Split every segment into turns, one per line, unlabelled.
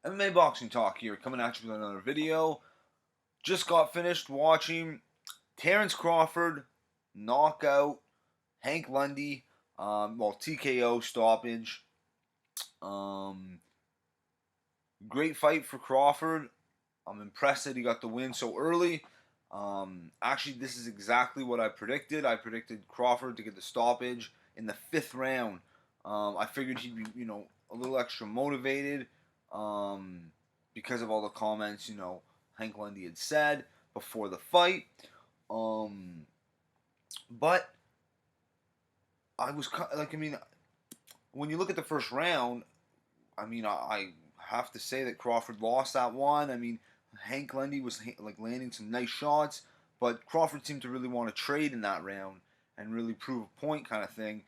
MMA Boxing Talk here, coming at you with another video. Just got finished watching Terence Crawford knock out Hank Lundy. TKO stoppage. Um, Great fight for Crawford. I'm impressed that he got the win so early. Actually, this is exactly what I predicted. I predicted Crawford to get the stoppage in the 5th round. I figured he'd be, a little extra motivated because of all the comments, Hank Lundy had said before the fight. But I was like, when you look at the first round, I have to say that Crawford lost that one. Hank Lundy was like landing some nice shots, but Crawford seemed to really want to trade in that round and really prove a point, kind of thing.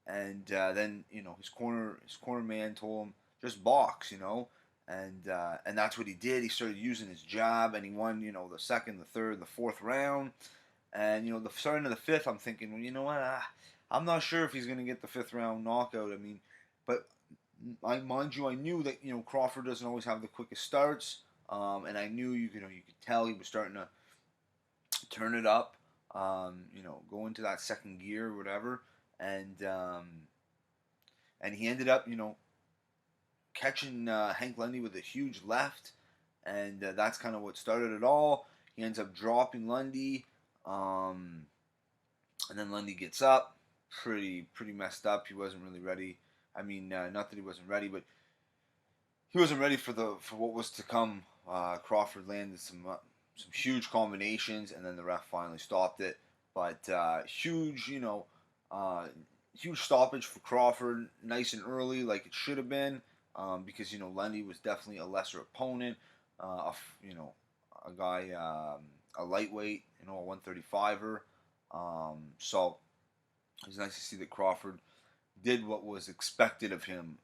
And then his corner man told him just box, and that's what he did. He started using his jab, and he won, the second, the third, the fourth round, and the starting of the fifth. I'm thinking, well, you know what? I'm not sure if he's going to get the 5th round knockout. But mind you, I knew that Crawford doesn't always have the quickest starts, and I knew you could tell he was starting to turn it up, go into that second gear or whatever, and he ended up catching Hank Lundy with a huge left, and that's kind of what started it all. He ends up dropping Lundy, and then Lundy gets up, pretty messed up. He wasn't really ready. Not that he wasn't ready, but he wasn't ready for what was to come. Crawford landed some huge combinations, and then the ref finally stopped it. But huge stoppage for Crawford, nice and early, like it should have been, because Lundy was definitely a lesser opponent, a guy, a lightweight, a 135er. So it's nice to see that Crawford did what was expected of him,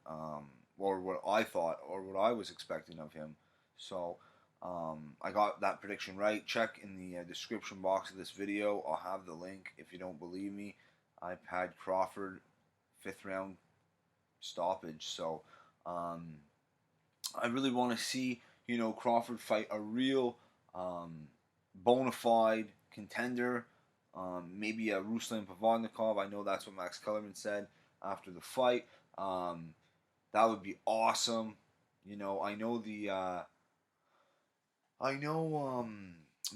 or what I thought, or what I was expecting of him. So I got that prediction right. Check in the description box of this video. I'll have the link if you don't believe me. I've had Crawford 5th round stoppage. So I really want to see Crawford fight a real bona fide contender. Maybe a Ruslan Pavodnikov. I know that's what Max Kellerman said after the fight. That would be awesome. I know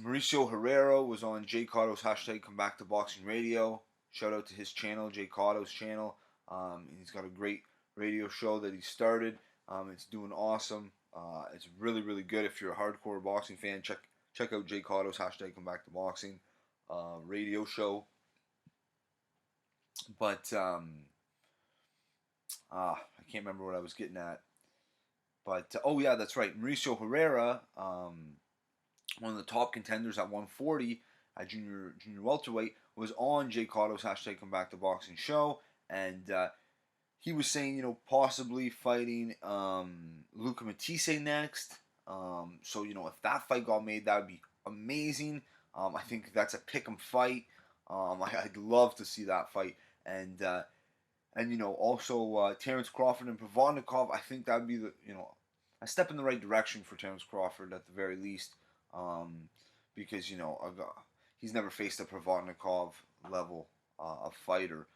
Mauricio Herrera was on Jay Cotto's hashtag Come Back to Boxing Radio. Shout out to his channel, Jay Cotto's channel. He's got a great radio show that he started. It's doing awesome. It's really, really good. If you're a hardcore boxing fan, check out Jay Cotto's hashtag Come Back to Boxing radio show. But I can't remember what I was getting at. But oh yeah, that's right. Mauricio Herrera, one of the top contenders at 140 at junior welterweight, was on Jay Cotto's hashtag Come Back to Boxing show, and he was saying possibly fighting Luca Matisse next. So if that fight got made, that would be amazing. I think that's a pick'em fight. I'd love to see that fight, and also Terence Crawford and Pavodnikov. I think that would be a step in the right direction for Terence Crawford at the very least, because he's never faced a Pavodnikov level of fighter.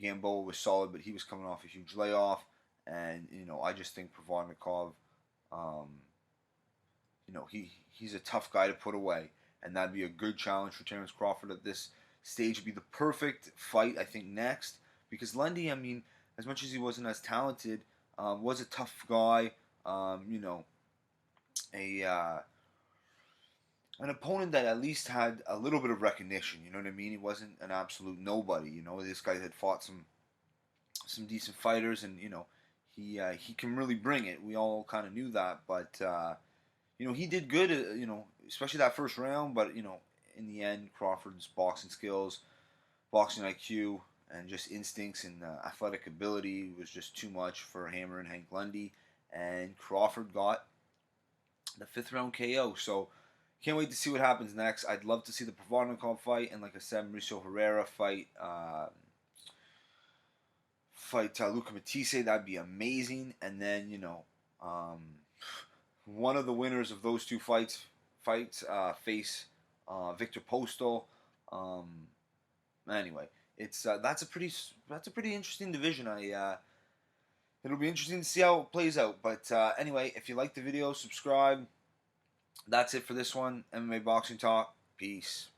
Gamboa was solid, but he was coming off a huge layoff, and I just think Pavodnikov, he's a tough guy to put away, and that'd be a good challenge for Terence Crawford at this stage. Would be the perfect fight, I think, next, because Lundy, as much as he wasn't as talented, was a tough guy. An opponent that at least had a little bit of recognition. You know what I mean? He wasn't an absolute nobody. This guy had fought some decent fighters, and he can really bring it. We all kind of knew that, but he did good. Especially that first round. But in the end, Crawford's boxing skills, boxing IQ, and just instincts and athletic ability was just too much for Hammer and Hank Lundy, and Crawford got the 5th round KO. So can't wait to see what happens next. I'd love to see the Pavodnikov fight, and like I said, Mauricio Herrera fight fight Luca Matisse. That'd be amazing. And then one of the winners of those two fights face Victor Postal. Anyway, it's that's a pretty interesting division. It'll be interesting to see how it plays out. But anyway, if you like the video, subscribe. That's it for this one. MMA Boxing Talk. Peace.